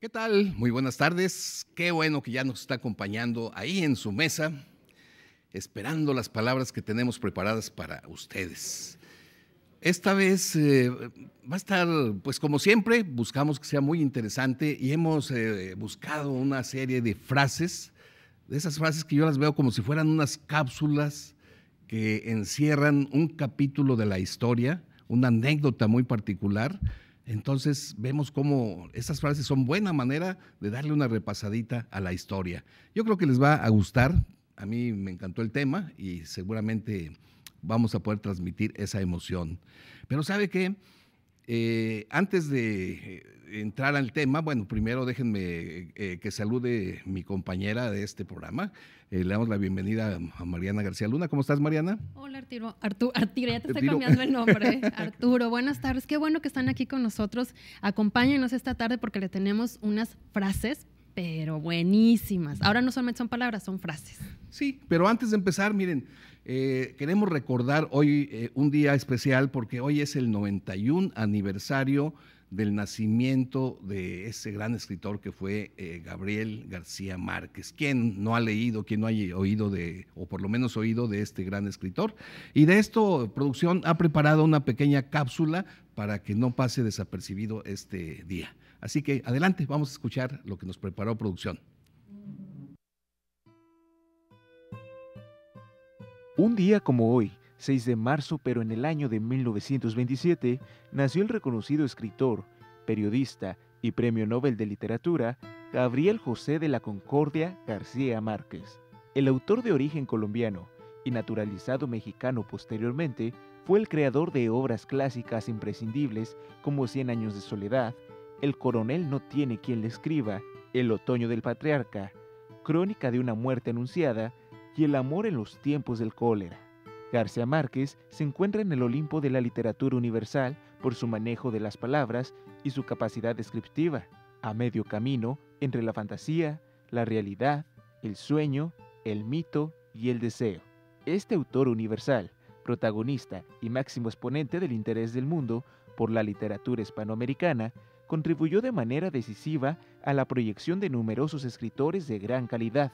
¿Qué tal? Muy buenas tardes. Qué bueno que ya nos está acompañando ahí en su mesa, esperando las palabras que tenemos preparadas para ustedes. Esta vez va a estar, pues como siempre, buscamos que sea muy interesante y hemos buscado una serie de frases, de esas frases que yo las veo como si fueran unas cápsulas que encierran un capítulo de la historia, una anécdota muy particular. Entonces vemos cómo esas frases son buena manera de darle una repasadita a la historia. Yo creo que les va a gustar. A mí me encantó el tema y seguramente vamos a poder transmitir esa emoción. Pero ¿sabe qué? Antes de entrar al tema, bueno, primero déjenme que salude mi compañera de este programa. Le damos la bienvenida a Mariana García Luna. ¿Cómo estás, Mariana? Hola, Arturo, ya te estoy cambiando el nombre. Arturo, buenas tardes. Qué bueno que están aquí con nosotros. Acompáñenos esta tarde porque le tenemos unas frases, pero buenísimas. Ahora no solamente son palabras, son frases. Sí, pero antes de empezar, miren, queremos recordar hoy un día especial porque hoy es el 91 aniversario del nacimiento de ese gran escritor que fue Gabriel García Márquez. ¿Quién no ha leído, quién no haya oído o por lo menos oído de este gran escritor? Y de esto, producción ha preparado una pequeña cápsula para que no pase desapercibido este día. Así que adelante, vamos a escuchar lo que nos preparó producción. Un día como hoy, 6 de marzo, pero en el año de 1927, nació el reconocido escritor, periodista y Premio Nobel de Literatura, Gabriel José de la Concordia García Márquez. El autor de origen colombiano y naturalizado mexicano posteriormente, fue el creador de obras clásicas imprescindibles como Cien años de soledad, El coronel no tiene quien le escriba, El otoño del patriarca, Crónica de una muerte anunciada y El amor en los tiempos del cólera. García Márquez se encuentra en el Olimpo de la literatura universal por su manejo de las palabras y su capacidad descriptiva, a medio camino entre la fantasía, la realidad, el sueño, el mito y el deseo. Este autor universal, protagonista y máximo exponente del interés del mundo por la literatura hispanoamericana, contribuyó de manera decisiva a la proyección de numerosos escritores de gran calidad,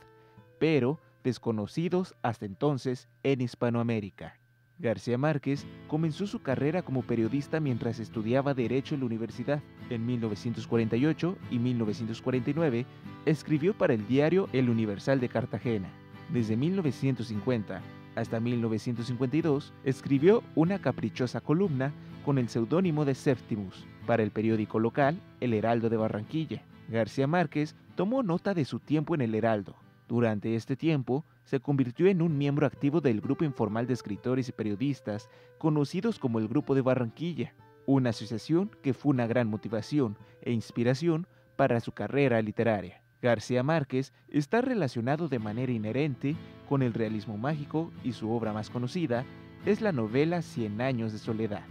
pero desconocidos hasta entonces en Hispanoamérica. García Márquez comenzó su carrera como periodista mientras estudiaba Derecho en la universidad. En 1948 y 1949 escribió para el diario El Universal de Cartagena. Desde 1950 hasta 1952 escribió una caprichosa columna con el seudónimo de Septimus para el periódico local El Heraldo de Barranquilla. García Márquez tomó nota de su tiempo en El Heraldo. Durante este tiempo, se convirtió en un miembro activo del grupo informal de escritores y periodistas conocidos como el Grupo de Barranquilla, una asociación que fue una gran motivación e inspiración para su carrera literaria. García Márquez está relacionado de manera inherente con el realismo mágico y su obra más conocida es la novela Cien años de soledad,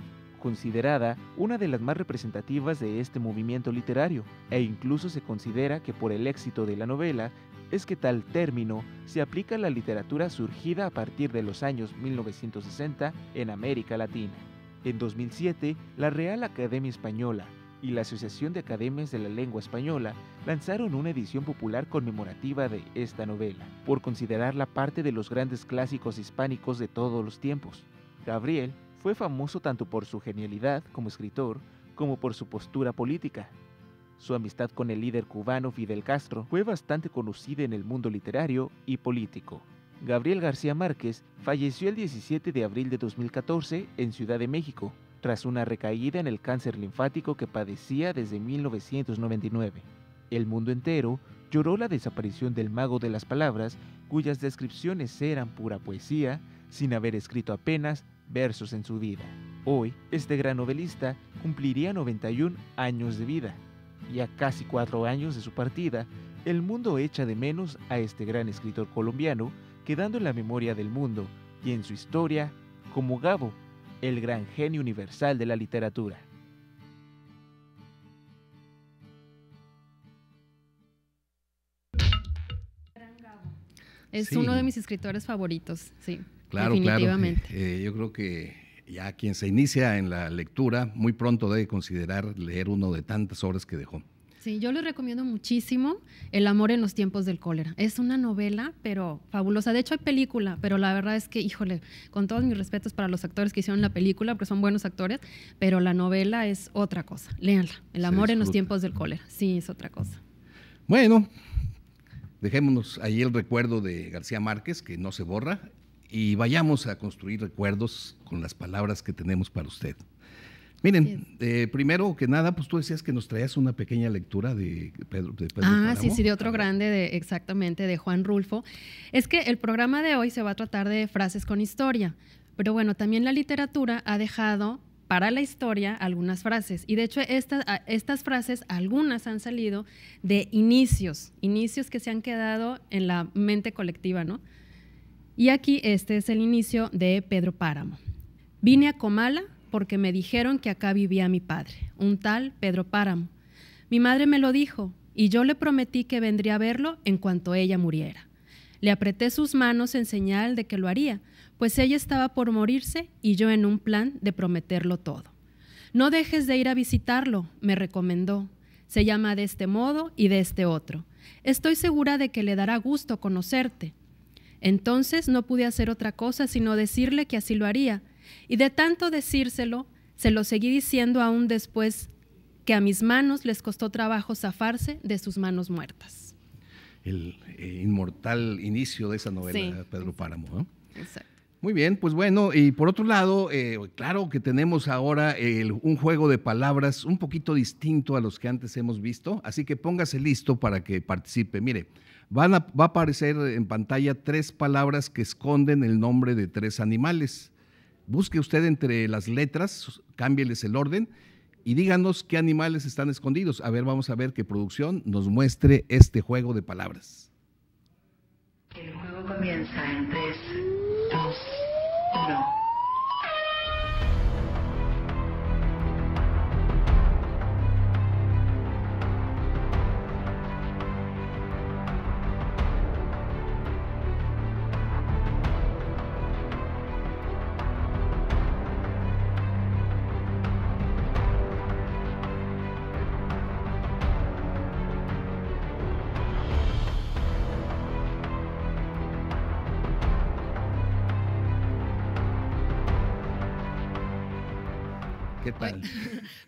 considerada una de las más representativas de este movimiento literario, e incluso se considera que por el éxito de la novela es que tal término se aplica a la literatura surgida a partir de los años 1960 en América Latina. En 2007, la Real Academia Española y la Asociación de Academias de la Lengua Española lanzaron una edición popular conmemorativa de esta novela, por considerarla parte de los grandes clásicos hispánicos de todos los tiempos. Gabriel fue famoso tanto por su genialidad como escritor, como por su postura política. Su amistad con el líder cubano Fidel Castro fue bastante conocida en el mundo literario y político. Gabriel García Márquez falleció el 17 de abril de 2014 en Ciudad de México, tras una recaída en el cáncer linfático que padecía desde 1999. El mundo entero lloró la desaparición del mago de las palabras, cuyas descripciones eran pura poesía, sin haber escrito apenas versos en su vida. Hoy, este gran novelista cumpliría 91 años de vida. Y a casi 4 años de su partida, el mundo echa de menos a este gran escritor colombiano, quedando en la memoria del mundo y en su historia como Gabo, el gran genio universal de la literatura. Es Sí. uno de mis escritores favoritos, sí, Claro, definitivamente. claro. Yo creo que ya quien se inicia en la lectura muy pronto debe considerar leer uno de tantas obras que dejó. Sí, yo les recomiendo muchísimo El amor en los tiempos del cólera. Es una novela, pero fabulosa. De hecho, hay película, pero la verdad es que, híjole, con todos mis respetos para los actores que hicieron la película, porque son buenos actores, pero la novela es otra cosa. Léanla. El amor en los tiempos del cólera. Sí, es otra cosa. Bueno, dejémonos ahí el recuerdo de García Márquez, que no se borra, y vayamos a construir recuerdos con las palabras que tenemos para usted. Miren, primero que nada, pues tú decías que nos traías una pequeña lectura de Pedro Páramo. Sí, de otro grande, exactamente, de Juan Rulfo. Es que el programa de hoy se va a tratar de frases con historia, pero bueno, también la literatura ha dejado para la historia algunas frases, y de hecho estas frases, algunas han salido de inicios que se han quedado en la mente colectiva, ¿no? Y aquí este es el inicio de Pedro Páramo. Vine a Comala porque me dijeron que acá vivía mi padre, un tal Pedro Páramo. Mi madre me lo dijo y yo le prometí que vendría a verlo en cuanto ella muriera. Le apreté sus manos en señal de que lo haría, pues ella estaba por morirse y yo en un plan de prometerlo todo. No dejes de ir a visitarlo, me recomendó. Se llama de este modo y de este otro. Estoy segura de que le dará gusto conocerte. Entonces no pude hacer otra cosa sino decirle que así lo haría, y de tanto decírselo, se lo seguí diciendo aún después que a mis manos les costó trabajo zafarse de sus manos muertas. El inmortal inicio de esa novela, Sí, Pedro Páramo, ¿no? Exacto. Muy bien, pues bueno, y por otro lado, claro que tenemos ahora un juego de palabras un poquito distinto a los que antes hemos visto, así que póngase listo para que participe. Mire, va a aparecer en pantalla 3 palabras que esconden el nombre de 3 animales. Busque usted entre las letras, cámbieles el orden y díganos qué animales están escondidos. A ver, vamos a ver que producción nos muestre este juego de palabras. El juego comienza en 3, 2, 1. ¿Qué tal?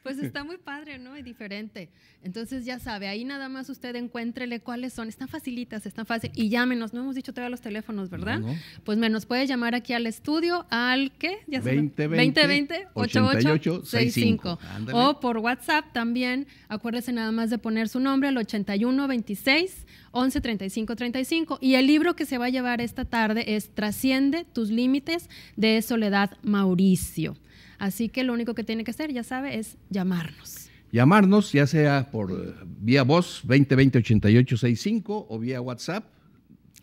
Pues está muy padre, ¿no? Y diferente. Entonces ya sabe, ahí nada más usted encuéntrele cuáles son. Están facilitas, están fácil. Y llámenos, no hemos dicho todavía los teléfonos, ¿verdad? No. Pues me nos puede llamar aquí al estudio al ¿qué? Ya 2020-8865. O por WhatsApp también. Acuérdese nada más de poner su nombre al 81 26 11 35 35. Y el libro que se va a llevar esta tarde es Trasciende tus límites, de Soledad Mauricio. Así que lo único que tiene que hacer, ya sabe, es llamarnos. Llamarnos, ya sea por vía voz 2020-8865 o vía WhatsApp.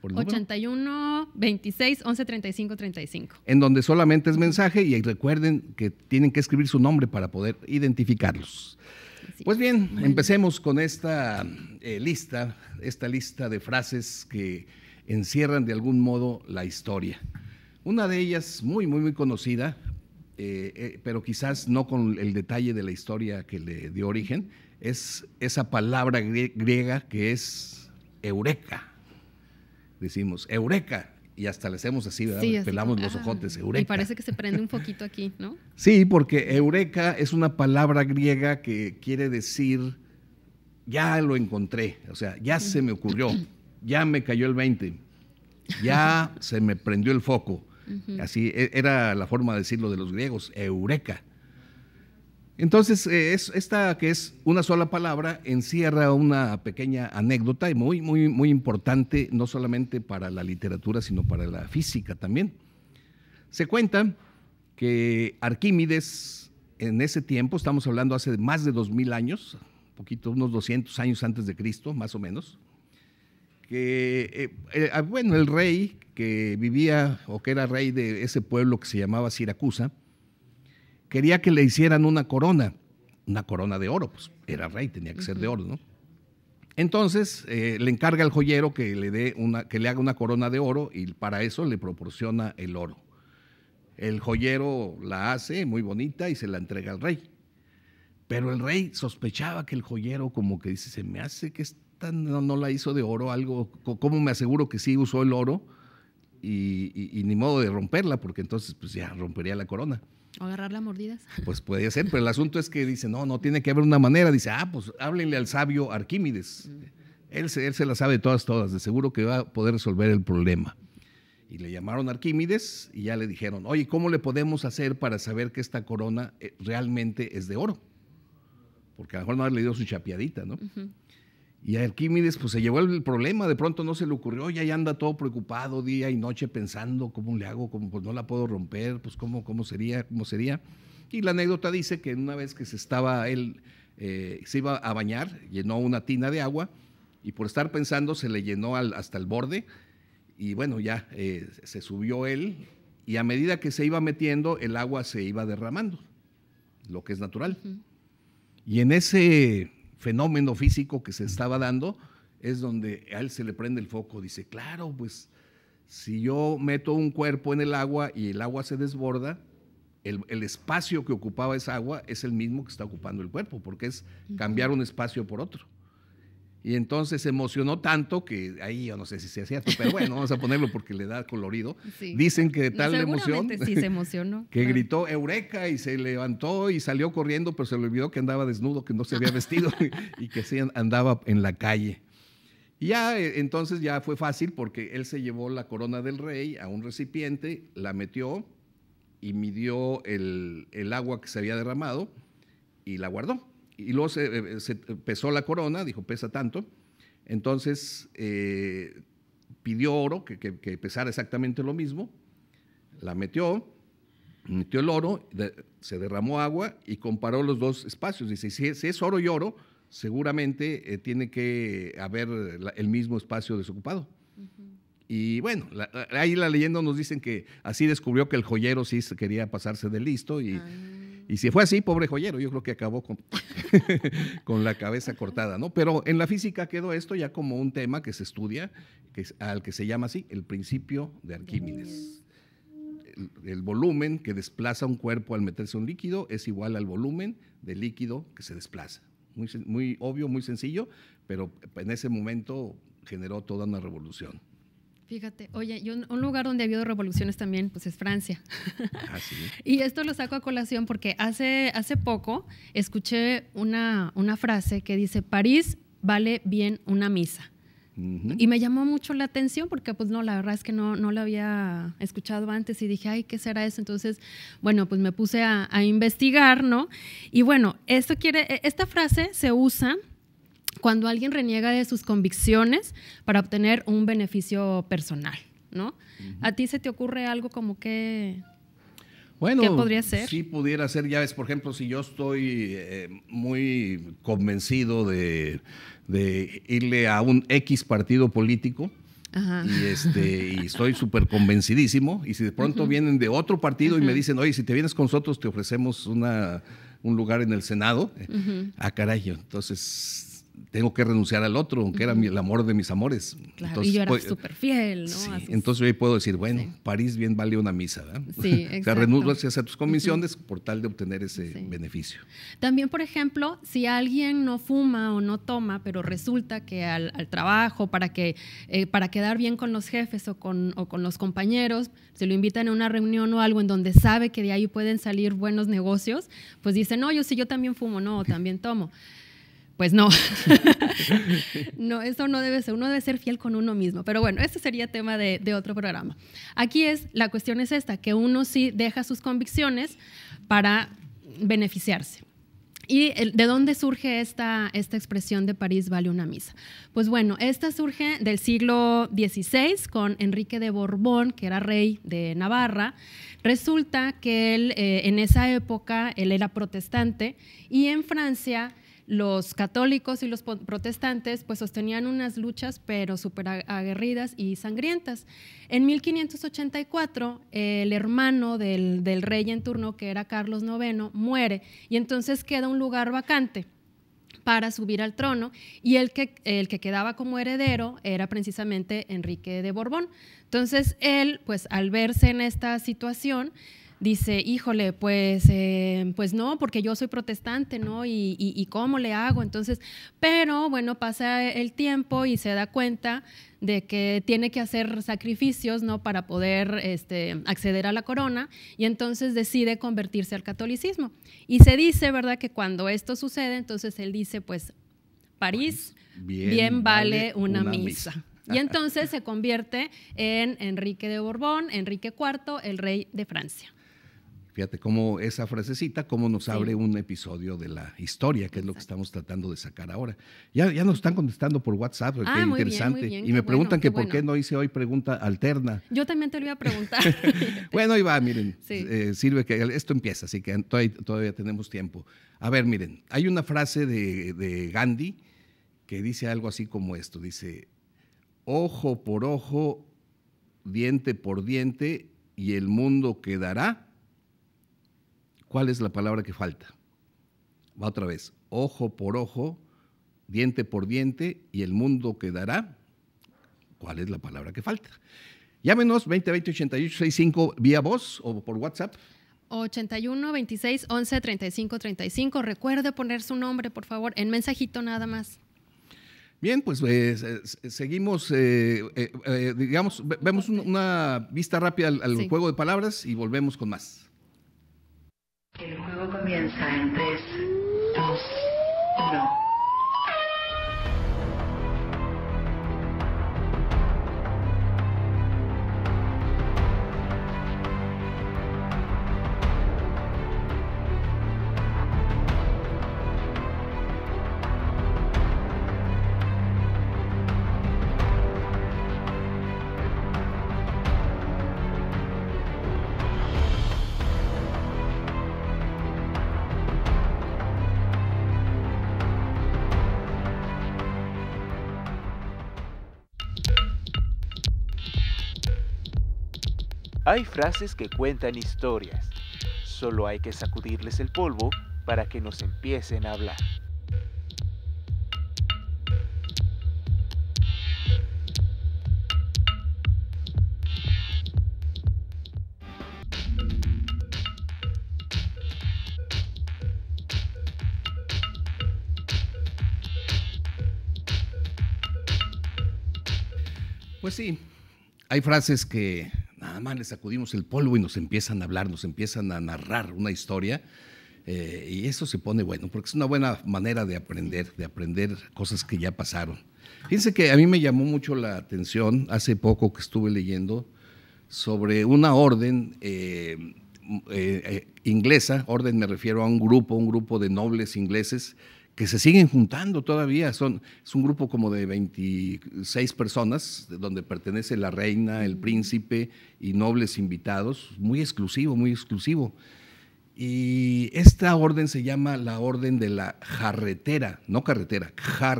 ¿Por el 81 26 11 35 35. En donde solamente es mensaje y recuerden que tienen que escribir su nombre para poder identificarlos. Así Pues bien, bueno. empecemos con esta lista de frases que encierran de algún modo la historia. Una de ellas muy, muy, muy conocida, pero quizás no con el detalle de la historia que le dio origen, es esa palabra griega que es eureka. Decimos eureka y hasta le hacemos así, ¿verdad? Sí, así Pelamos como, los ojotes, eureka. Y parece que se prende un foquito aquí, ¿no? Sí, porque eureka es una palabra griega que quiere decir ya lo encontré, o sea, ya se me ocurrió, ya me cayó el 20, ya se me prendió el foco. Así era la forma de decirlo de los griegos, eureka. Entonces, esta que es una sola palabra encierra una pequeña anécdota y muy, muy, muy importante, no solamente para la literatura, sino para la física también. Se cuenta que Arquímedes, en ese tiempo, estamos hablando hace más de 2000 años, unos 200 años antes de Cristo, más o menos, que, el rey que vivía o que era rey de ese pueblo que se llamaba Siracusa, quería que le hicieran una corona de oro, pues era rey, tenía que ser de oro, ¿no? Entonces le encarga al joyero que le haga una corona de oro y para eso le proporciona el oro. El joyero la hace muy bonita y se la entrega al rey. Pero el rey sospechaba que el joyero como que dice, se me hace que esta no la hizo de oro, algo, ¿cómo me aseguro que sí usó el oro? Y ni modo de romperla, porque entonces pues ya rompería la corona. O agarrarla a mordidas. Pues podría ser, pero el asunto es que dice, no tiene que haber una manera. Dice, pues háblenle al sabio Arquímedes. Él se la sabe todas, de seguro que va a poder resolver el problema. Y le llamaron a Arquímedes y ya le dijeron, oye, ¿cómo le podemos hacer para saber que esta corona realmente es de oro? Porque a lo mejor no le dio su chapeadita, ¿no? Uh-huh. Y a Arquímedes pues se llevó el problema, de pronto no se le ocurrió, ya anda todo preocupado día y noche pensando, ¿cómo le hago? Pues no la puedo romper, pues ¿cómo sería? Y la anécdota dice que una vez que se iba a bañar, llenó una tina de agua y por estar pensando se le llenó hasta el borde y bueno, ya se subió él y a medida que se iba metiendo el agua se iba derramando, lo que es natural. Uh-huh. Y en ese fenómeno físico que se estaba dando, es donde a él se le prende el foco. Dice, claro, pues si yo meto un cuerpo en el agua y el agua se desborda, el espacio que ocupaba esa agua es el mismo que está ocupando el cuerpo, porque es cambiar un espacio por otro. Y entonces se emocionó tanto que ahí yo no sé si sea cierto, pero bueno, vamos a ponerlo porque le da colorido. Sí. Dicen que de tal emoción sí se emocionó, que gritó eureka y se levantó y salió corriendo, pero se le olvidó que andaba desnudo, que no se había vestido y que sí andaba en la calle. Y ya entonces ya fue fácil porque él se llevó la corona del rey a un recipiente, la metió y midió el agua que se había derramado y la guardó. Y luego se pesó la corona, dijo, pesa tanto. Entonces pidió oro, que pesara exactamente lo mismo. La metió el oro, se derramó agua y comparó los dos espacios. Dice, si es oro y oro, seguramente tiene que haber el mismo espacio desocupado. Uh-huh. Y bueno, ahí la leyenda nos dicen que así descubrió que el joyero sí quería pasarse de listo y si fue así, pobre joyero, yo creo que acabó con la cabeza cortada, ¿no? Pero en la física quedó esto ya como un tema que se estudia, al que se llama así, el principio de Arquímedes. El volumen que desplaza un cuerpo al meterse un líquido es igual al volumen del líquido que se desplaza. Muy obvio, muy sencillo, pero en ese momento generó toda una revolución. Fíjate, oye, un lugar donde ha habido revoluciones también, pues es Francia. Ah, sí. Y esto lo saco a colación porque hace poco escuché una frase que dice, París vale bien una misa. Uh-huh. Y me llamó mucho la atención porque pues no, la verdad es que no lo había escuchado antes y dije, ay, ¿qué será eso? Entonces, bueno, pues me puse a investigar, ¿no? Y bueno, esta frase se usa cuando alguien reniega de sus convicciones para obtener un beneficio personal, ¿no? Uh-huh. ¿A ti se te ocurre algo como que... Bueno, ¿qué podría ser? Sí, pudiera ser, ya ves, por ejemplo, si yo estoy muy convencido de irle a un X partido político, ajá, y estoy súper convencidísimo, y si de pronto uh-huh vienen de otro partido uh-huh y me dicen, oye, si te vienes con nosotros te ofrecemos un lugar en el Senado, uh-huh, caray, entonces tengo que renunciar al otro, aunque uh-huh era el amor de mis amores. Claro, entonces, y yo era súper fiel, ¿no? Sí, entonces yo puedo decir, bueno, sí, París bien vale una misa, ¿verdad? Sí, exacto. O sea, renuncias a tus convicciones uh-huh por tal de obtener ese sí beneficio. También, por ejemplo, si alguien no fuma o no toma, pero resulta que al trabajo, para quedar bien con los jefes o con los compañeros, se lo invitan a una reunión o algo en donde sabe que de ahí pueden salir buenos negocios, pues dicen, no, yo también fumo, no, también tomo. Pues no, no, eso no debe ser, uno debe ser fiel con uno mismo, pero bueno, este sería tema de otro programa. Aquí la cuestión es esta, que uno sí deja sus convicciones para beneficiarse. ¿Y de dónde surge esta expresión de París vale una misa? Pues bueno, esta surge del siglo XVI con Enrique de Borbón, que era rey de Navarra. Resulta que él, en esa época, él era protestante y en Francia los católicos y los protestantes pues sostenían unas luchas pero súper aguerridas y sangrientas. En 1584 el hermano del rey en turno, que era Carlos IX, muere y entonces queda un lugar vacante para subir al trono y el que quedaba como heredero era precisamente Enrique de Borbón. Entonces él, pues al verse en esta situación, dice, híjole, pues no, porque yo soy protestante, ¿no? Y ¿cómo le hago? Entonces, pero bueno, pasa el tiempo y se da cuenta de que tiene que hacer sacrificios, ¿no? Para poder acceder a la corona, y entonces decide convertirse al catolicismo. Y se dice, ¿verdad?, que cuando esto sucede, entonces él dice, pues, París bien vale una misa. Y entonces se convierte en Enrique de Borbón, Enrique IV, el rey de Francia. Fíjate cómo esa frasecita, cómo nos abre un episodio de la historia, que es lo que estamos tratando de sacar ahora. Ya nos están contestando por WhatsApp, qué interesante. Muy bien, y me preguntan que por qué no hice hoy pregunta alterna. Yo también te lo iba a preguntar. Bueno, ahí va, miren, sirve que esto empieza, así que todavía tenemos tiempo. A ver, miren, hay una frase de Gandhi que dice algo así como esto, dice, ojo por ojo, diente por diente, y el mundo quedará. ¿Cuál es la palabra que falta? Va otra vez. Ojo por ojo, diente por diente, y el mundo quedará. ¿Cuál es la palabra que falta? Llámenos 2020-8865 vía voz o por WhatsApp. 81 26 11 35 35. Recuerde poner su nombre, por favor, en mensajito nada más. Bien, pues seguimos, digamos, vemos una vista rápida al juego de palabras y volvemos con más. El juego comienza en 3, 2, 1. Hay frases que cuentan historias. Solo hay que sacudirles el polvo para que nos empiecen a hablar. Pues sí, hay frases que nada más le sacudimos el polvo y nos empiezan a hablar, nos empiezan a narrar una historia, y eso se pone bueno, porque es una buena manera de aprender cosas que ya pasaron. Fíjense que a mí me llamó mucho la atención hace poco que estuve leyendo sobre una orden inglesa. Orden me refiero a un grupo de nobles ingleses que se siguen juntando todavía. Es un grupo como de 26 personas, donde pertenece la reina, el príncipe y nobles invitados, muy exclusivo, muy exclusivo. Y esta orden se llama la Orden de la Jarretera, no carretera,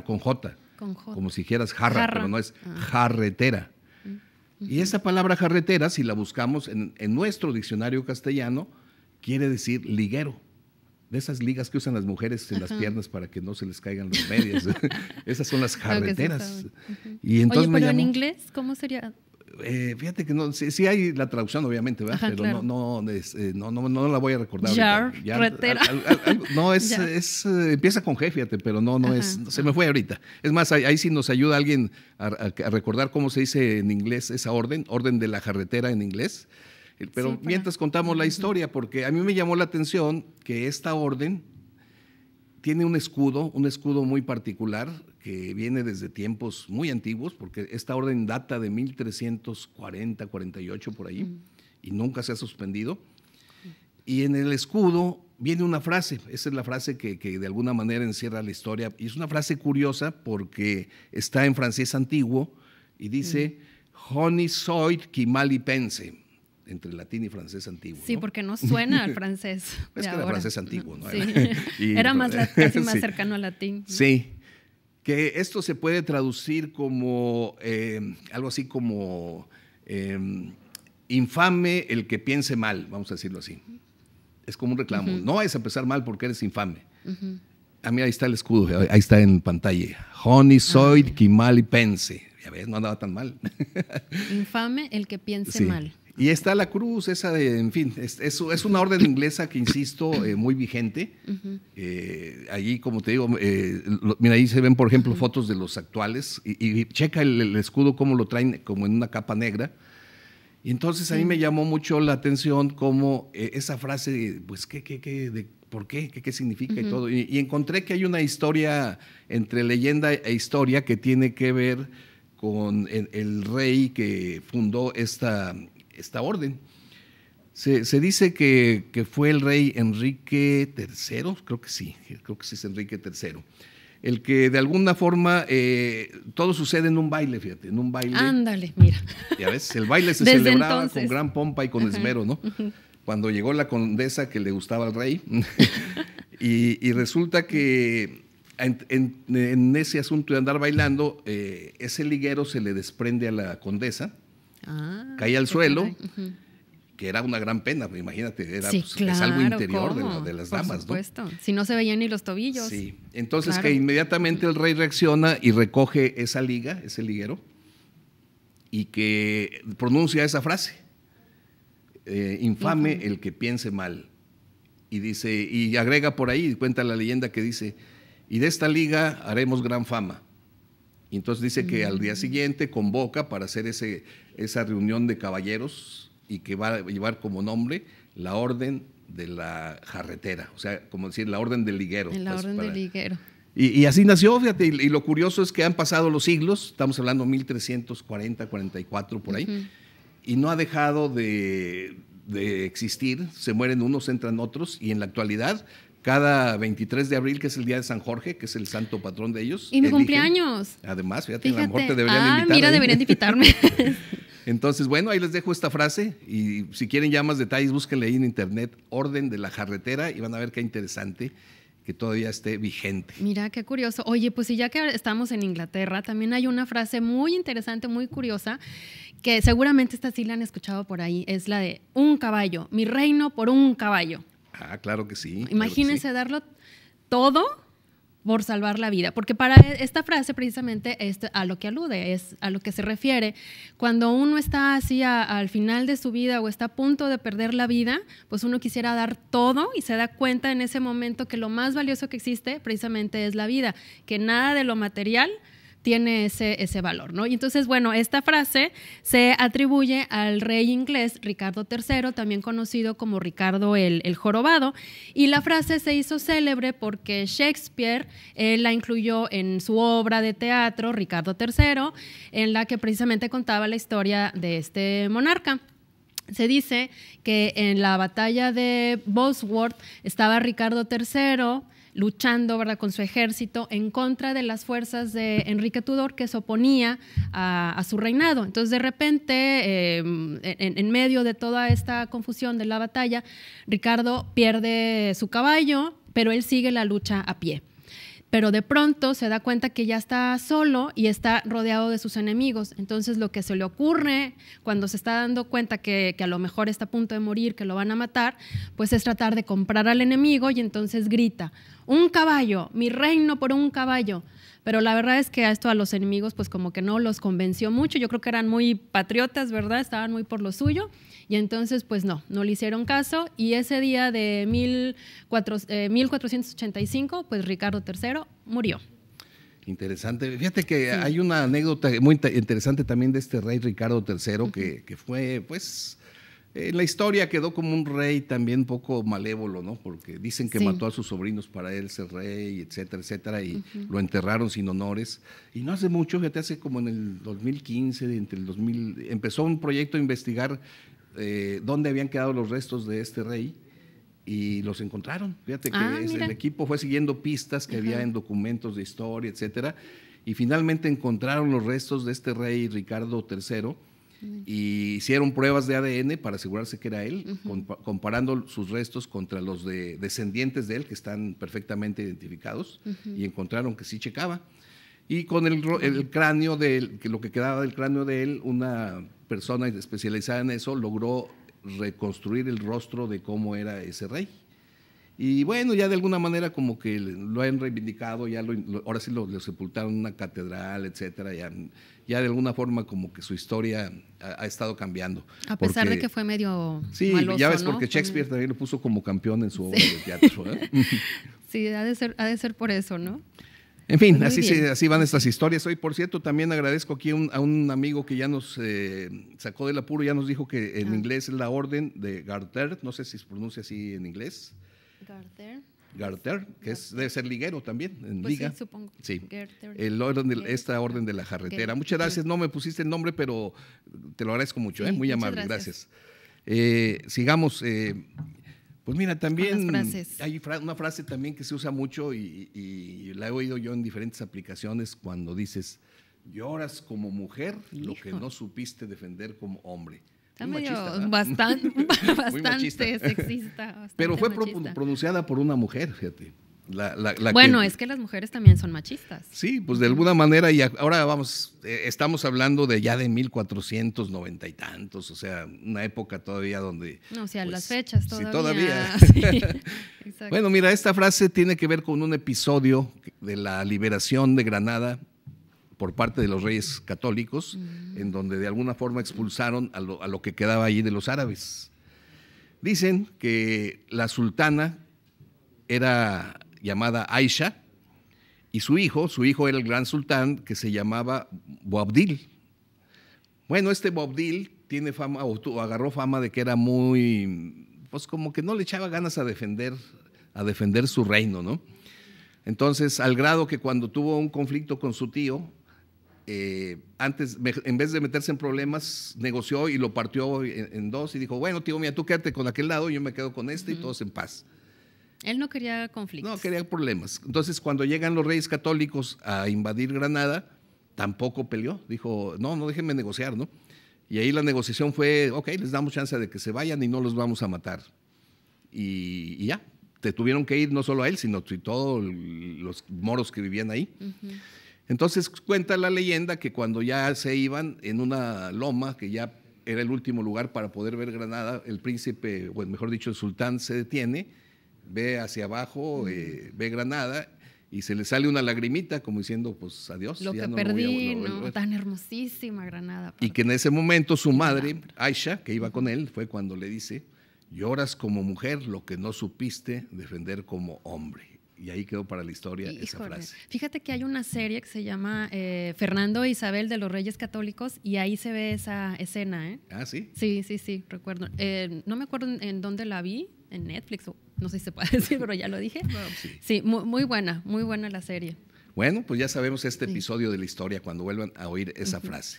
con J, como si dijeras jarra, pero no es jarretera. Y esa palabra jarretera, si la buscamos en nuestro diccionario castellano, quiere decir liguero. De esas ligas que usan las mujeres en las piernas para que no se les caigan las medias. Esas son las jarreteras. Y entonces oye, pero en inglés, ¿cómo sería? Fíjate que no, sí hay la traducción, obviamente, ¿verdad? Pero claro. no la voy a recordar. Jarretera. No, empieza con G, fíjate, pero no es, se me fue ahorita. Es más, ahí sí nos ayuda alguien a recordar cómo se dice en inglés esa orden de la jarretera en inglés. Pero sí, mientras contamos la historia, porque a mí me llamó la atención que esta orden tiene un escudo muy particular que viene desde tiempos muy antiguos, porque esta orden data de 1340, 48 por ahí, y nunca se ha suspendido. Y en el escudo viene una frase, esa es la frase que de alguna manera encierra la historia, y es una frase curiosa porque está en francés antiguo y dice, Honi soit qui mal y pense, entre latín y francés antiguo. Sí, ¿no? Porque no suena al francés. Es que era francés antiguo, ¿no? Sí. Era casi más cercano al latín. ¿No? Sí, que esto se puede traducir como algo así como infame el que piense mal, vamos a decirlo así. Es como un reclamo. No vayas a pensar mal porque eres infame. A mí ahí está el escudo, ahí está en pantalla. Honi soit qui mal y pense. Ya ves, no andaba tan mal. Infame el que piense mal. Y está la cruz, esa de, en fin, es una orden inglesa que, insisto, muy vigente. Allí, como te digo, mira, ahí se ven, por ejemplo, fotos de los actuales, y checa el escudo cómo lo traen como en una capa negra. Y entonces a mí me llamó mucho la atención cómo esa frase, pues, ¿por qué? ¿Qué significa y todo? Y encontré que hay una historia entre leyenda e historia que tiene que ver con el rey que fundó esta orden. Se dice que fue el rey Enrique III, creo que sí es Enrique III, el que de alguna forma, todo sucede en un baile, fíjate, en un baile. Ándale, mira. Ya ves, el baile se celebraba con gran pompa y con esmero, ¿no? Cuando llegó la condesa que le gustaba al rey, y resulta que en ese asunto de andar bailando, ese liguero se le desprende a la condesa, cae al suelo, que era una gran pena, imagínate, era, sí, pues, claro, es algo interior de las damas, por supuesto, ¿no? Si no se veían ni los tobillos. Sí, entonces claro, que inmediatamente el rey reacciona y recoge esa liga, ese liguero, y que pronuncia esa frase, infame el que piense mal. Y dice, y agrega por ahí, cuenta la leyenda que dice, y de esta liga haremos gran fama. Y entonces dice que al día siguiente convoca para hacer esa reunión de caballeros y que va a llevar como nombre la orden de la jarretera, o sea, como decir, la orden del liguero. La orden del liguero. Y así nació, fíjate, y lo curioso es que han pasado los siglos, estamos hablando 1340, 44 por ahí, y no ha dejado de existir, se mueren unos, entran otros, y en la actualidad, cada 23 de abril, que es el día de San Jorge, que es el santo patrón de ellos. Y mi cumpleaños. Además, fíjate, a lo mejor te deberían invitar. Mira, deberían invitarme. Entonces, bueno, ahí les dejo esta frase, y si quieren ya más detalles, búsquenle ahí en internet, Orden de la Jarretera, y van a ver qué interesante que todavía esté vigente. Mira, qué curioso. Oye, pues y ya que estamos en Inglaterra, también hay una frase muy interesante, muy curiosa, que seguramente esta sí la han escuchado por ahí, es la de un caballo, mi reino por un caballo. Ah, claro que sí. Imagínense claro que sí. darlo todo por salvar la vida, porque para esta frase precisamente es a lo que alude, es a lo que se refiere. Cuando uno está así al final de su vida o está a punto de perder la vida, pues uno quisiera dar todo y se da cuenta en ese momento que lo más valioso que existe precisamente es la vida, que nada de lo material tiene ese valor, ¿no? Y entonces, bueno, esta frase se atribuye al rey inglés Ricardo III, también conocido como Ricardo el Jorobado, y la frase se hizo célebre porque Shakespeare la incluyó en su obra de teatro, Ricardo III, en la que precisamente contaba la historia de este monarca. Se dice que en la batalla de Bosworth estaba Ricardo III luchando, ¿verdad?, con su ejército en contra de las fuerzas de Enrique Tudor, que se oponía a su reinado. Entonces, de repente, en medio de toda esta confusión de la batalla, Ricardo pierde su caballo, pero él sigue la lucha a pie. Pero de pronto se da cuenta que ya está solo y está rodeado de sus enemigos. Entonces, lo que se le ocurre cuando se está dando cuenta que a lo mejor está a punto de morir, que lo van a matar, pues es tratar de comprar al enemigo, y entonces grita, un caballo, mi reino por un caballo. Pero la verdad es que a esto a los enemigos pues como que no los convenció mucho. Yo creo que eran muy patriotas, ¿verdad? Estaban muy por lo suyo. Y entonces pues no le hicieron caso, y ese día de 1485 pues Ricardo III murió. Interesante. Fíjate que hay una anécdota muy interesante también de este rey Ricardo III, que fue, pues, en la historia quedó como un rey también un poco malévolo, ¿no? Porque dicen que mató a sus sobrinos para él ser rey, etcétera, etcétera, y lo enterraron sin honores. Y no hace mucho, fíjate, hace como en el 2015, entre el 2000, empezó un proyecto a investigar dónde habían quedado los restos de este rey, y los encontraron. Fíjate que el equipo fue siguiendo pistas que había en documentos de historia, etcétera, y finalmente encontraron los restos de este rey Ricardo III, y hicieron pruebas de ADN para asegurarse que era él, comparando sus restos contra los de descendientes de él, que están perfectamente identificados, y encontraron que sí checaba. Y con el cráneo de él, que lo que quedaba del cráneo de él, una persona especializada en eso logró reconstruir el rostro de cómo era ese rey. Y bueno, ya de alguna manera como que lo han reivindicado, ya ahora sí lo sepultaron en una catedral, etcétera, ya de alguna forma como que su historia ha estado cambiando. A pesar de que fue medio sí, maloso, ya ves, ¿no? porque Shakespeare también lo puso como campeón en su obra de teatro. Sí, ha de ser por eso, ¿no? En fin, Pues así van estas historias. Hoy, por cierto, también agradezco aquí a un amigo que ya nos sacó del apuro, ya nos dijo que en inglés es la orden de Garter, no sé si se pronuncia así en inglés. Garter, que debe ser liguero también, en pues liga. Sí, supongo. Sí, Garter. esta orden de la jarretera. Muchas gracias, no me pusiste el nombre, pero te lo agradezco mucho, Sí, muy amable, gracias. Sigamos. Pues mira, también hay una frase también que se usa mucho y la he oído yo en diferentes aplicaciones cuando dices, lloras como mujer lo que no supiste defender como hombre. Está medio bastante sexista. Bastante pero fue machista. pronunciada por una mujer, fíjate. Bueno, es que las mujeres también son machistas. Sí, pues de alguna manera, y ahora estamos hablando de ya de 1490 y tantos, o sea, una época todavía donde… No, o sea, pues, las fechas todavía. Sí, todavía. Sí, bueno, mira, esta frase tiene que ver con un episodio de la liberación de Granada por parte de los reyes católicos, en donde de alguna forma expulsaron a lo que quedaba allí de los árabes. Dicen que la sultana era llamada Aisha, y su hijo era el gran sultán que se llamaba Boabdil. Bueno, este Boabdil tiene fama, o agarró fama de que era muy, pues como que no le echaba ganas a defender su reino, ¿no? Entonces, al grado que cuando tuvo un conflicto con su tío, antes, en vez de meterse en problemas, negoció y lo partió en dos y dijo, bueno, tío, mira, tú quédate con aquel lado, yo me quedo con este y todos en paz. Él no quería conflictos. No, quería problemas. Entonces, cuando llegan los reyes católicos a invadir Granada, tampoco peleó. Dijo, no, déjenme negociar, ¿no? Y ahí la negociación fue, ok, les damos chance de que se vayan y no los vamos a matar. Y ya, te tuvieron que ir no solo a él, sino a todos los moros que vivían ahí. Entonces, cuenta la leyenda que cuando ya se iban en una loma, que ya era el último lugar para poder ver Granada, el príncipe, o mejor dicho, el sultán se detiene, ve hacia abajo, ve Granada y se le sale una lagrimita como diciendo, pues adiós. Lo ya que no perdí, lo voy a ver. Tan hermosísima Granada. Y que en ese momento su madre, Aisha, que iba con él, fue cuando le dice, lloras como mujer lo que no supiste defender como hombre. Y ahí quedó para la historia esa frase. Fíjate que hay una serie que se llama Fernando e Isabel de los Reyes Católicos y ahí se ve esa escena, ¿eh? ¿Ah, sí? Sí, recuerdo. No me acuerdo en dónde la vi, en Netflix, o no sé si se puede decir, pero ya lo dije. No, sí, muy buena la serie. Bueno, pues ya sabemos este episodio de la historia cuando vuelvan a oír esa frase.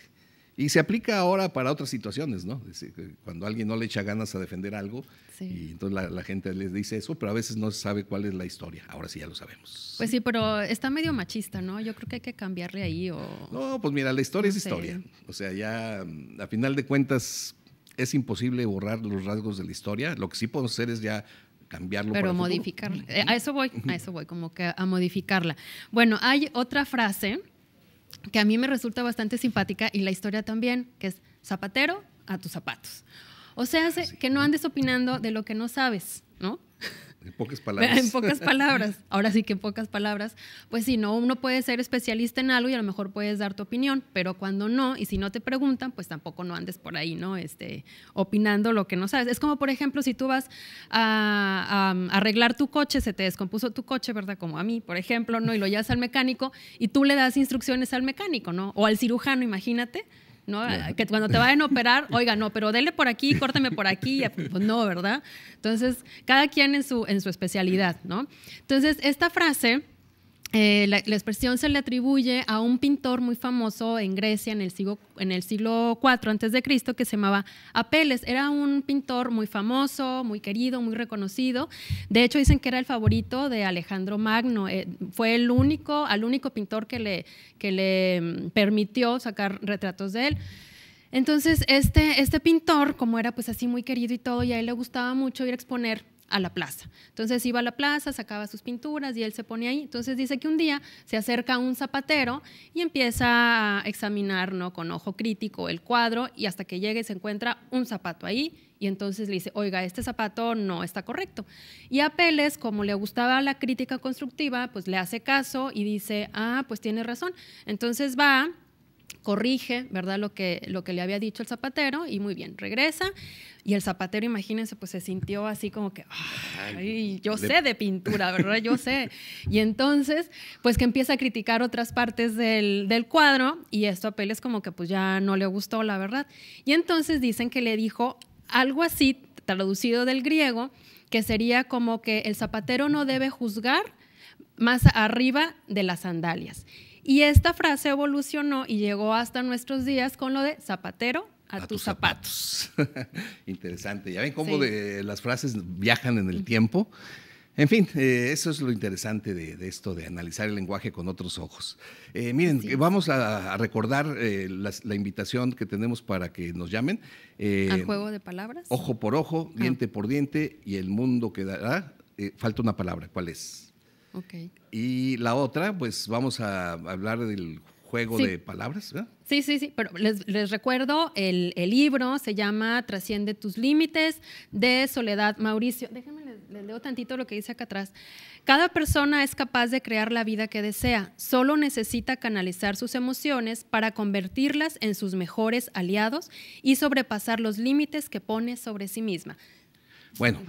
Y se aplica ahora para otras situaciones, ¿no? Es decir, cuando alguien no le echa ganas a defender algo, y entonces la gente les dice eso, pero a veces no se sabe cuál es la historia. Ahora sí ya lo sabemos. Pues sí, pero está medio machista, ¿no? Yo creo que hay que cambiarle ahí No, pues mira, la historia es historia. O sea, ya a final de cuentas es imposible borrar los rasgos de la historia. Lo que sí podemos hacer es ya cambiarlo. Pero modificarla. A eso voy, como que a modificarla. Bueno, hay otra frase que a mí me resulta bastante simpática y la historia también, que es zapatero a tus zapatos. O sea, que no andes opinando de lo que no sabes, ¿no? En pocas palabras. En pocas palabras. Ahora sí que en pocas palabras. Pues sí, no, uno puede ser especialista en algo y a lo mejor puedes dar tu opinión, pero cuando no, y si no te preguntan, pues tampoco no andes por ahí, ¿no? Opinando lo que no sabes. Es como, por ejemplo, si tú vas a arreglar tu coche, se te descompuso tu coche, ¿verdad? Como a mí, por ejemplo, ¿no? Y lo llevas al mecánico y tú le das instrucciones al mecánico, ¿no? O al cirujano, imagínate, ¿no? Que cuando te vayan a operar, oiga, no, pero dele por aquí, córtame por aquí, pues no, ¿verdad? Entonces, cada quien en su especialidad, ¿no? Entonces, esta frase, la expresión se le atribuye a un pintor muy famoso en Grecia en el siglo IV a.C. que se llamaba Apeles. Era un pintor muy famoso, muy querido, muy reconocido. De hecho, dicen que era el favorito de Alejandro Magno. Fue al único pintor que le permitió sacar retratos de él. Entonces, este pintor, como era pues así muy querido y todo, y a él le gustaba mucho ir a exponer a la plaza. Entonces iba a la plaza, sacaba sus pinturas y él se ponía ahí. Entonces dice que un día se acerca un zapatero y empieza a examinar, ¿no?, con ojo crítico el cuadro, y hasta que llega y se encuentra un zapato ahí, y entonces le dice, oiga, este zapato no está correcto. Y Apelles, como le gustaba la crítica constructiva, pues le hace caso y dice, pues tiene razón. Entonces va, corrige, ¿verdad?, lo que le había dicho el zapatero, y muy bien, regresa, y el zapatero, imagínense, pues se sintió así como que, ay, yo sé de pintura, ¿verdad? Yo sé. Y entonces, pues que empieza a criticar otras partes del cuadro, y esto a Apelles como que pues ya no le gustó, la verdad. Y entonces dicen que le dijo algo así, traducido del griego, que sería como que el zapatero no debe juzgar más arriba de las sandalias. Y esta frase evolucionó y llegó hasta nuestros días con lo de zapatero a tus zapatos. Interesante. Ya ven cómo Sí. las frases viajan en el tiempo. En fin, eso es lo interesante de esto, de analizar el lenguaje con otros ojos. Miren, vamos a recordar la invitación que tenemos para que nos llamen. ¿Al juego de palabras? Ojo por ojo, diente por diente, y el mundo quedará. Falta una palabra, ¿cuál es? Ok. Y la otra, pues vamos a hablar del juego de palabras, ¿verdad? Sí, pero les recuerdo, el libro se llama Trasciende tus límites, de Soledad Mauricio. Déjenme, les leo tantito lo que dice acá atrás. Cada persona es capaz de crear la vida que desea, solo necesita canalizar sus emociones para convertirlas en sus mejores aliados y sobrepasar los límites que pone sobre sí misma. Bueno,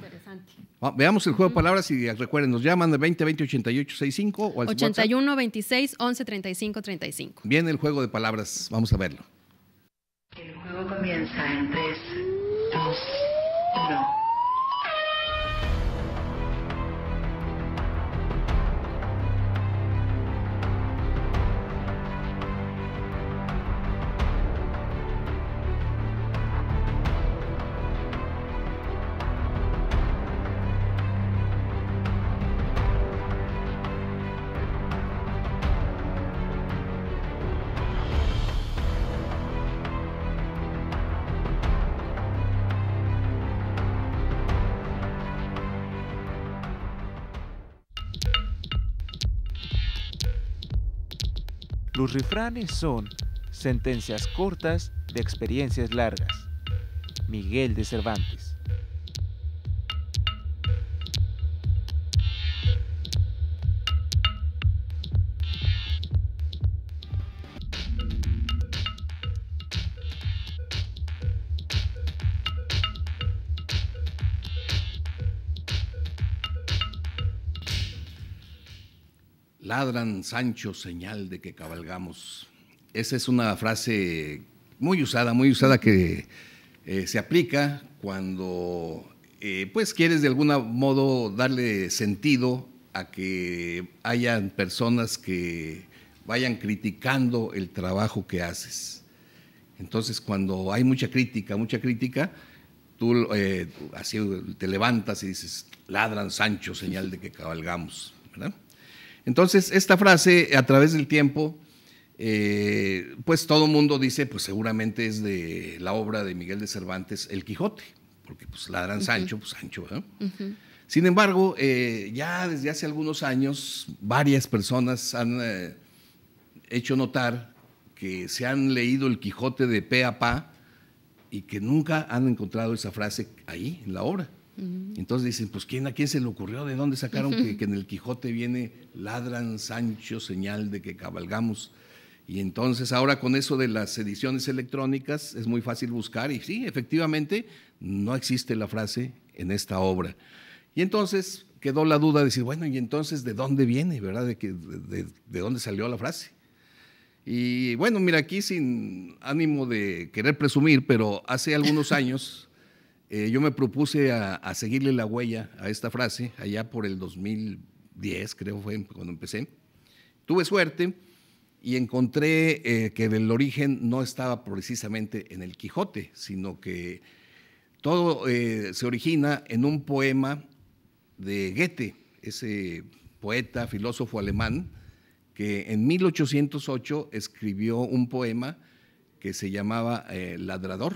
veamos el juego de palabras y recuerden, nos llaman al 2020-8865 o al 81 26 11 35 35. Viene el juego de palabras, vamos a verlo. El juego comienza en 3, 2, 1. Los refranes son sentencias cortas de experiencias largas. Miguel de Cervantes. Ladran, Sancho, señal de que cabalgamos. Esa es una frase muy usada que se aplica cuando pues quieres de algún modo darle sentido a que hayan personas que vayan criticando el trabajo que haces. Entonces, cuando hay mucha crítica, tú así te levantas y dices, ladran, Sancho, señal de que cabalgamos, ¿verdad? Entonces, esta frase, a través del tiempo, pues todo el mundo dice, pues seguramente es de la obra de Miguel de Cervantes, El Quijote, porque pues ladran Sancho, pues Sancho, ¿eh? Sin embargo, ya desde hace algunos años, varias personas han hecho notar que se han leído El Quijote de pe a pa y que nunca han encontrado esa frase ahí, en la obra. Entonces dicen, pues ¿a quién se le ocurrió? ¿De dónde sacaron que en el Quijote viene ladran, Sancho, señal de que cabalgamos? Y entonces ahora con eso de las ediciones electrónicas es muy fácil buscar y sí, efectivamente no existe la frase en esta obra. Y entonces quedó la duda de decir, bueno, ¿y entonces de dónde viene, verdad? ¿De dónde salió la frase? Y bueno, mira, aquí sin ánimo de querer presumir, pero hace algunos años yo me propuse a seguirle la huella a esta frase, allá por el 2010, creo fue cuando empecé. Tuve suerte y encontré que el origen no estaba precisamente en el Quijote, sino que todo se origina en un poema de Goethe, ese poeta, filósofo alemán, que en 1808 escribió un poema que se llamaba Ladrador.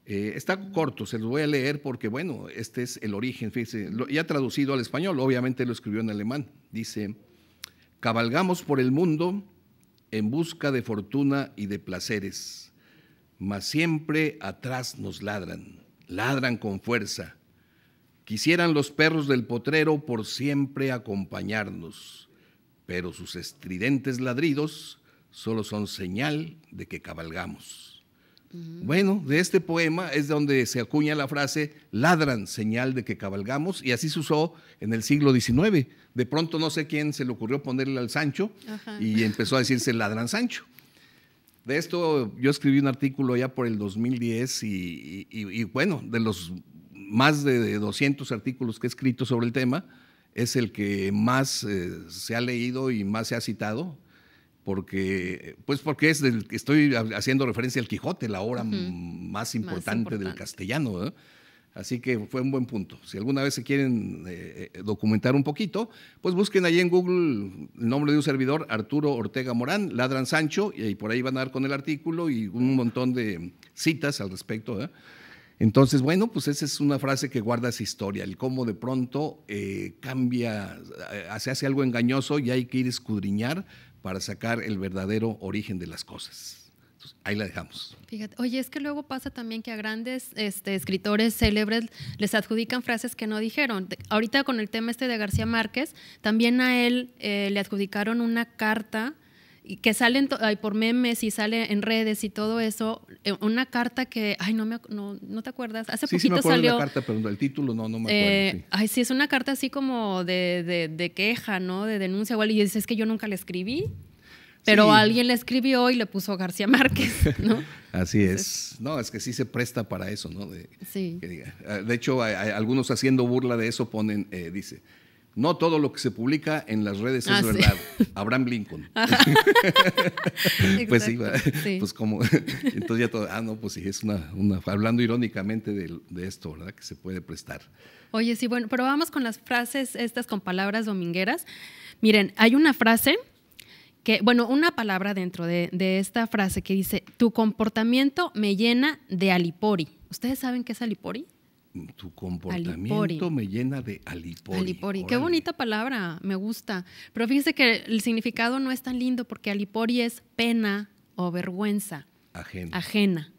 Está corto, se los voy a leer porque, bueno, este es el origen, fíjense, ya traducido al español, obviamente lo escribió en alemán. Dice: cabalgamos por el mundo en busca de fortuna y de placeres, mas siempre atrás nos ladran con fuerza. Quisieran los perros del potrero por siempre acompañarnos, pero sus estridentes ladridos solo son señal de que cabalgamos. Bueno, de este poema es donde se acuña la frase ladran, señal de que cabalgamos, y así se usó en el siglo XIX. De pronto no sé quién se le ocurrió ponerle al Sancho. Ajá. Y empezó a decirse ladran Sancho. De esto yo escribí un artículo ya por el 2010 y bueno, de los más de 200 artículos que he escrito sobre el tema, es el que más se ha leído y más se ha citado. Porque es del que estoy haciendo referencia al Quijote, la obra más importante del castellano, ¿eh? Así que fue un buen punto. Si alguna vez se quieren documentar un poquito, pues busquen ahí en Google el nombre de un servidor, Arturo Ortega Morán, ladran Sancho, y por ahí van a dar con el artículo y un montón de citas al respecto, ¿eh? Entonces, bueno, pues esa es una frase que guarda esa historia, el cómo de pronto cambia, se hace algo engañoso y hay que ir a escudriñar para sacar el verdadero origen de las cosas. Entonces, ahí la dejamos. Fíjate, oye, es que luego pasa también que a grandes escritores célebres les adjudican frases que no dijeron. Ahorita con el tema de García Márquez, también a él le adjudicaron una carta que sale por memes y sale en redes y todo eso, una carta que, no te acuerdas, hace poquito sí me acuerdo salió. De la carta, pero el título no me acuerdo. Sí. Sí, es una carta así como de queja, ¿no? De denuncia igual, y dices, es que yo nunca la escribí, pero alguien la escribió y le puso García Márquez, ¿no? Así es. No, es que sí se presta para eso, ¿no? Sí. Que diga. De hecho, algunos haciendo burla de eso ponen, dice: no todo lo que se publica en las redes es verdad. Sí. Abraham Lincoln. Pues sí, pues como, entonces ya todo, pues sí, es una hablando irónicamente de esto, ¿verdad? Que se puede prestar. Oye, sí, bueno, pero vamos con las frases estas con palabras domingueras. Miren, hay una frase una palabra dentro de esta frase que dice: tu comportamiento me llena de alipori. ¿Ustedes saben qué es alipori? Tu comportamiento me llena de alipori. Alipori, qué bonita palabra, me gusta. Pero fíjense que el significado no es tan lindo porque alipori es pena o vergüenza. Ajena.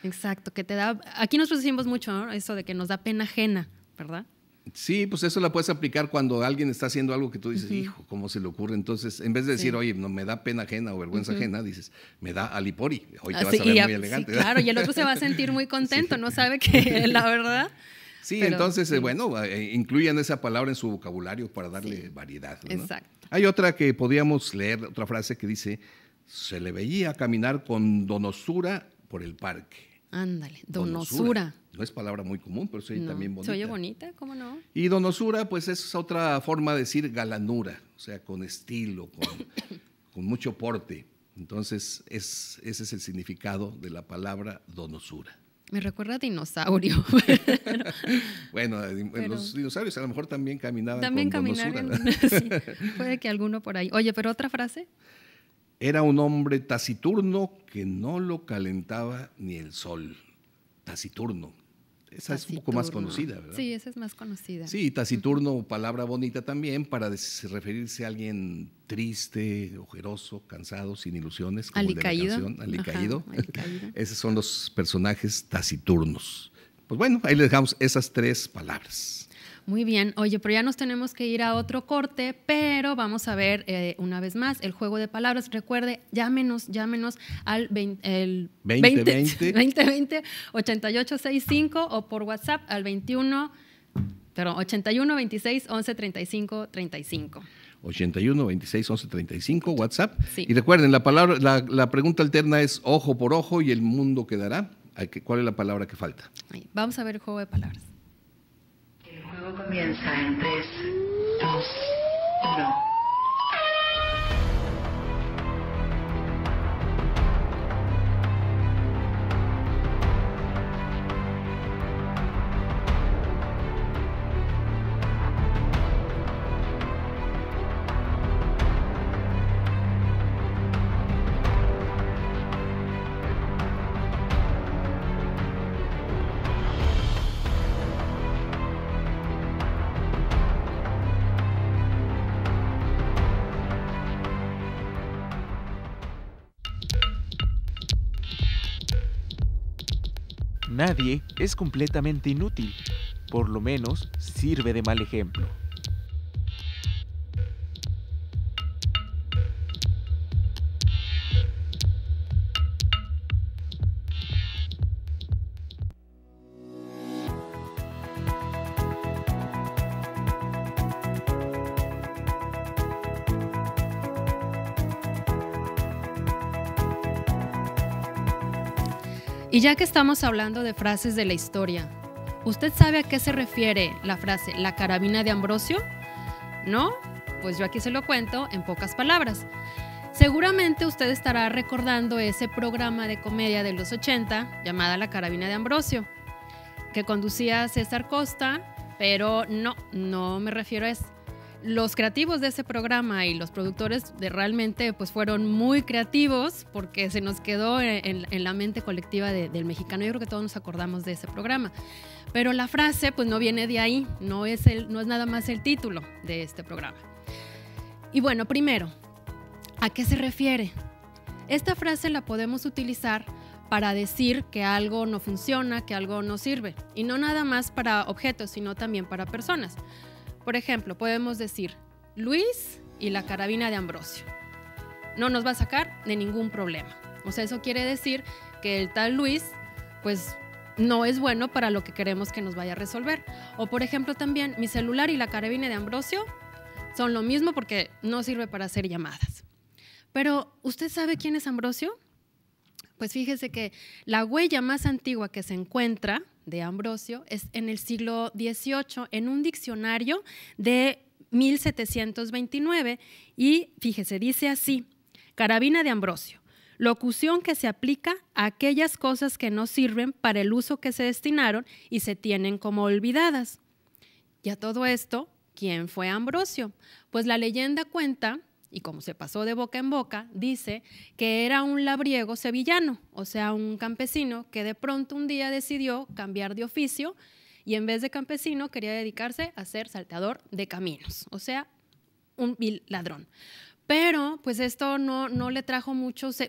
Exacto, que te da. Aquí nosotros decimos mucho, ¿no? Eso de que nos da pena ajena, ¿verdad? Sí, pues eso la puedes aplicar cuando alguien está haciendo algo que tú dices, hijo, ¿cómo se le ocurre? Entonces, en vez de decir, oye, no me da pena ajena o vergüenza ajena, dices, me da alipori. Hoy te vas a ver muy elegante. Sí, claro, y el otro se va a sentir muy contento, no sabe que la verdad. Sí, pero, entonces, incluyan esa palabra en su vocabulario para darle variedad, ¿no? Exacto. Hay otra que podríamos leer, otra frase que dice: se le veía caminar con donosura por el parque. Ándale, donosura. No es palabra muy común, pero se oye también bonita. Se oye bonita, ¿cómo no? Y donosura, pues es otra forma de decir galanura, o sea, con estilo, con mucho porte. Entonces, ese es el significado de la palabra donosura. Me recuerda a dinosaurio. Bueno, los dinosaurios a lo mejor también caminaban con donosura. Sí, puede que alguno por ahí. Oye, pero otra frase. Era un hombre taciturno que no lo calentaba ni el sol. Taciturno. Esa es un poco más conocida, ¿verdad? Sí, esa es más conocida. Sí, taciturno, palabra bonita también para referirse a alguien triste, ojeroso, cansado, sin ilusiones, como alicaído. De la canción, alicaído. Esos son los personajes taciturnos. Pues bueno, ahí le dejamos esas tres palabras. Muy bien. Oye, pero ya nos tenemos que ir a otro corte, pero vamos a ver una vez más el juego de palabras. Recuerde, llámenos al 2020-8865 o por WhatsApp al 81 26 11 35 35. 81 26 11 35, WhatsApp. Sí. Y recuerden, la pregunta alterna es ojo por ojo y el mundo quedará. ¿Cuál es la palabra que falta? Vamos a ver el juego de palabras. El juego comienza en 3, 2, 1. nadie es completamente inútil. Por lo menos, sirve de mal ejemplo. Y ya que estamos hablando de frases de la historia, ¿usted sabe a qué se refiere la frase "la carabina de Ambrosio"? ¿No? Pues yo aquí se lo cuento en pocas palabras. Seguramente usted estará recordando ese programa de comedia de los 80 llamada La carabina de Ambrosio, que conducía César Costa, pero no me refiero a eso. Los creativos de ese programa y los productores realmente pues fueron muy creativos porque se nos quedó en la mente colectiva del mexicano. Yo creo que todos nos acordamos de ese programa. Pero la frase pues no viene de ahí, no es nada más el título de este programa. Y bueno, primero, ¿a qué se refiere? Esta frase la podemos utilizar para decir que algo no funciona, que algo no sirve. Y no nada más para objetos, sino también para personas. Por ejemplo, podemos decir Luis y la carabina de Ambrosio. No nos va a sacar de ningún problema. O sea, eso quiere decir que el tal Luis, pues, no es bueno para lo que queremos que nos vaya a resolver. O, por ejemplo, también mi celular y la carabina de Ambrosio son lo mismo porque no sirve para hacer llamadas. Pero, ¿usted sabe quién es Ambrosio? Pues fíjese que la huella más antigua que se encuentra de Ambrosio es en el siglo XVIII en un diccionario de 1729 y fíjese, dice así: carabina de Ambrosio, locución que se aplica a aquellas cosas que no sirven para el uso que se destinaron y se tienen como olvidadas. Y a todo esto, ¿quién fue Ambrosio? Pues la leyenda cuenta, y como se pasó de boca en boca, dice que era un labriego sevillano, o sea, un campesino que de pronto un día decidió cambiar de oficio y en vez de campesino quería dedicarse a ser salteador de caminos, o sea, un vil ladrón. Pero pues esto no le trajo muchos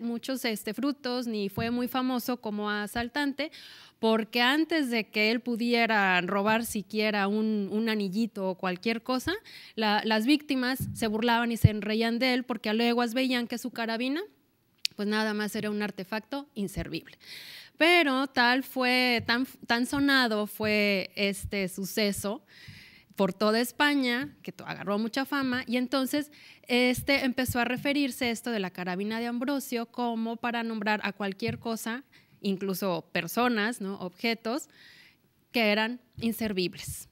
frutos, ni fue muy famoso como asaltante, porque antes de que él pudiera robar siquiera un anillito o cualquier cosa, las víctimas se burlaban y se reían de él porque a leguas veían que su carabina pues nada más era un artefacto inservible. Pero tan sonado fue este suceso por toda España, que agarró mucha fama, y entonces empezó a referirse esto de la carabina de Ambrosio como para nombrar a cualquier cosa, incluso personas, ¿no? Objetos, que eran inservibles.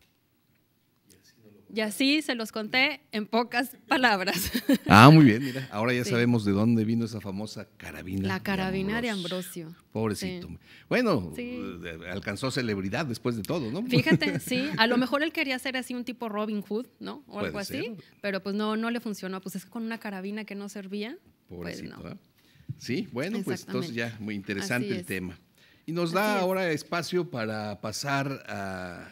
Y así se los conté en pocas palabras. Ah, muy bien, mira, ahora ya Sí. sabemos de dónde vino esa famosa carabina. La carabina de Ambrosio. Pobrecito. Sí. Bueno, Sí. Alcanzó celebridad después de todo, ¿no? Fíjate, sí, a lo mejor él quería ser así un tipo Robin Hood, ¿no? O algo Puede así, ser. pero pues no le funcionó. Pues es que con una carabina que no servía, Pobrecito, pues no. ¿eh? Sí, bueno, pues entonces ya muy interesante Así el es. tema. Y nos da Así es. ahora espacio para pasar a…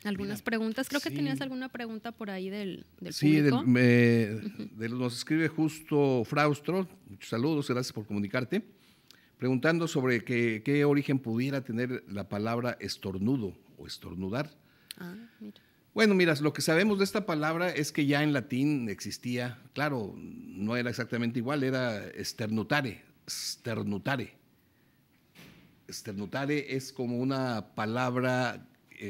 Algunas mira, preguntas. Creo que sí. tenías alguna pregunta por ahí del Sí, público. nos escribe Justo Fraustro, muchos saludos, gracias por comunicarte, preguntando sobre qué origen pudiera tener la palabra estornudo o estornudar. Ah, mira. Bueno, mira, lo que sabemos de esta palabra es que ya en latín existía, claro, no era exactamente igual, era sternutare. Sternutare es como una palabra,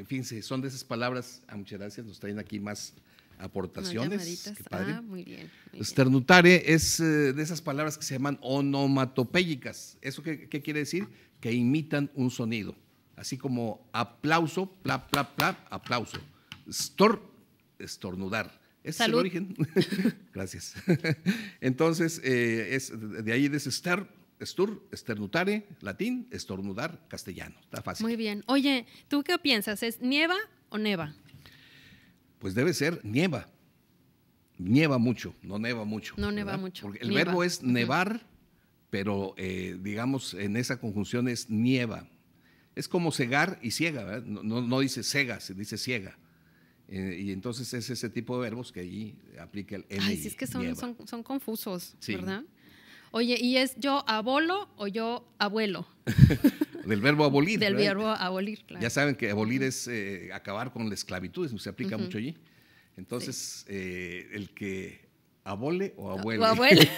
fíjense, son de esas palabras, muchas gracias, nos traen aquí más aportaciones. Unas llamaditas. Qué padre. Muy bien. Sternutare es de esas palabras que se llaman onomatopéyicas. ¿Eso qué quiere decir? Que imitan un sonido. Así como aplauso, plap, plap, plap, aplauso. Estornudar. Ese es el Salud. origen. Gracias. Entonces, es de ahí de ese esternutare, latín, estornudar, castellano. Está fácil. Muy bien. Oye, ¿tú qué piensas? ¿Es nieva o neva? Pues debe ser nieva. Nieva mucho, no neva mucho. No neva ¿verdad? mucho, Porque el nieva. verbo es nevar, pero digamos en esa conjunción es nieva. Es como cegar y ciega, ¿verdad? No dice cega, se dice ciega. Y entonces es ese tipo de verbos que ahí aplica el N. Ay, sí, es que nieva. son confusos, Sí. ¿verdad? Oye, ¿y es yo abolo o yo abuelo? Del verbo abolir. Del ¿verdad? verbo abolir, claro. Ya saben que abolir es acabar con la esclavitud, eso se aplica mucho allí. Entonces, el que abole o abuele. O abuele.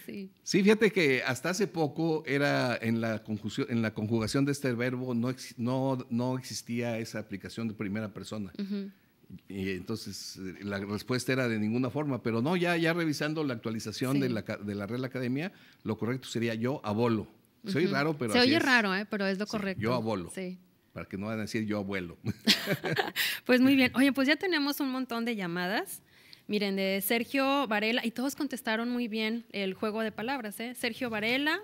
Sí. Sí, fíjate que hasta hace poco era en la conjugación de este verbo no existía esa aplicación de primera persona. Ujú. Y entonces la respuesta era de ninguna forma, pero no, ya revisando la actualización Sí. de la Real Academia, lo correcto sería yo abolo. Se oye raro, pero Se así oye es. raro, pero es lo Sí, correcto. yo abolo. Sí. Para que no vayan a decir yo abuelo. Pues muy bien. Oye, pues ya tenemos un montón de llamadas. Miren, de Sergio Varela, y todos contestaron muy bien el juego de palabras, ¿eh? Sergio Varela,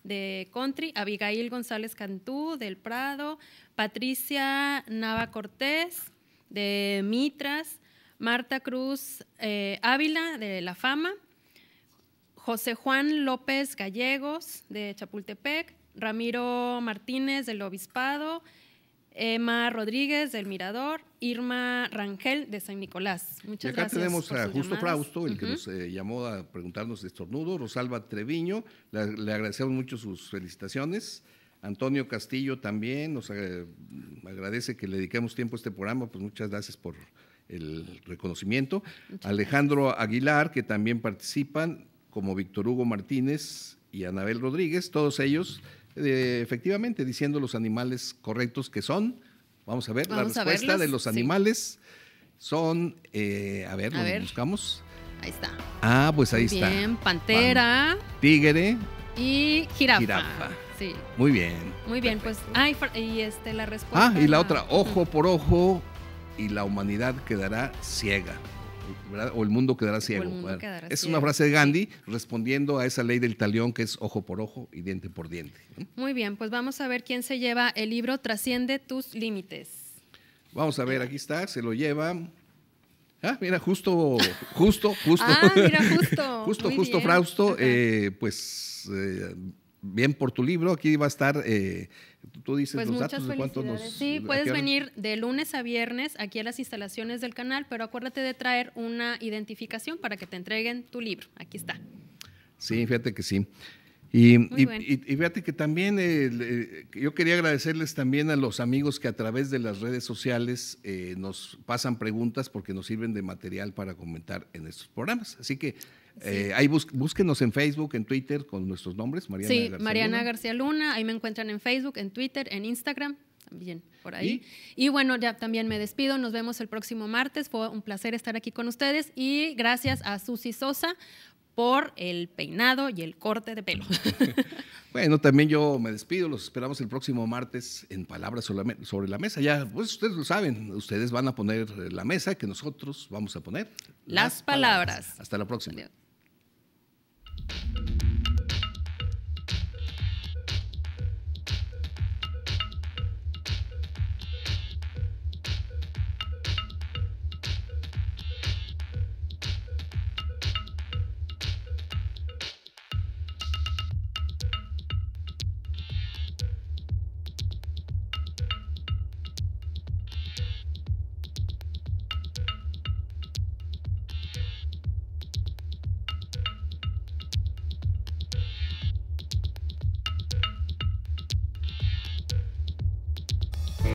de Country, Abigail González Cantú, del Prado, Patricia Nava Cortés, de Mitras, Marta Cruz Ávila, de La Fama, José Juan López Gallegos, de Chapultepec, Ramiro Martínez, del Obispado, Emma Rodríguez, del Mirador, Irma Rangel, de San Nicolás. Muchas Y acá gracias. tenemos por a sus Justo llamadas. Frausto, el que nos llamó a preguntarnos de estornudo, Rosalba Treviño, le agradecemos mucho sus felicitaciones. Antonio Castillo también nos agradece que le dediquemos tiempo a este programa, pues muchas gracias por el reconocimiento. Alejandro Aguilar, que también participan, como Víctor Hugo Martínez y Anabel Rodríguez, todos ellos efectivamente diciendo los animales correctos que son. Vamos a ver, Vamos la a respuesta verlos, de los sí. animales son, a ver, A los ver. buscamos. Ahí está. Ah, pues ahí Muy está. bien, pantera Tigre, y jirafa. Jirafa. Sí, muy bien. muy bien. Pues, Perfecto. y la respuesta. Ah, y la otra, ojo por ojo, y la humanidad quedará ciega, ¿verdad? O el mundo quedará ciego. mundo Bueno, quedará es ciego, una frase de Gandhi respondiendo a esa ley del talión que es ojo por ojo y diente por diente, ¿no? Muy bien, pues vamos a ver quién se lleva el libro Trasciende tus límites. Vamos a ver, aquí está, se lo lleva. Ah, mira, justo. Ah, mira, justo. Muy Justo bien. Frausto, Ajá. bien por tu libro, aquí va a estar, tú dices Pues los muchas datos de cuánto felicidades. nos... Sí, ¿a puedes qué hora? venir de lunes a viernes aquí a las instalaciones del canal, pero acuérdate de traer una identificación para que te entreguen tu libro. Aquí está. Sí, fíjate que sí. Y Muy bien. fíjate que también yo quería agradecerles también a los amigos que a través de las redes sociales nos pasan preguntas porque nos sirven de material para comentar en estos programas. Así que ahí búsquenos en Facebook, en Twitter con nuestros nombres, Mariana Sí, García Mariana Luna. García Luna, ahí me encuentran en Facebook, en Twitter, en Instagram, también por ahí. Y bueno, ya también me despido, nos vemos el próximo martes, fue un placer estar aquí con ustedes y gracias a Susi Sosa por el peinado y el corte de pelo. Bueno, también yo me despido, los esperamos el próximo martes en Palabras sobre la Mesa. Ya, pues ustedes lo saben, ustedes van a poner la mesa que nosotros vamos a poner Las palabras. Hasta la próxima. Adiós.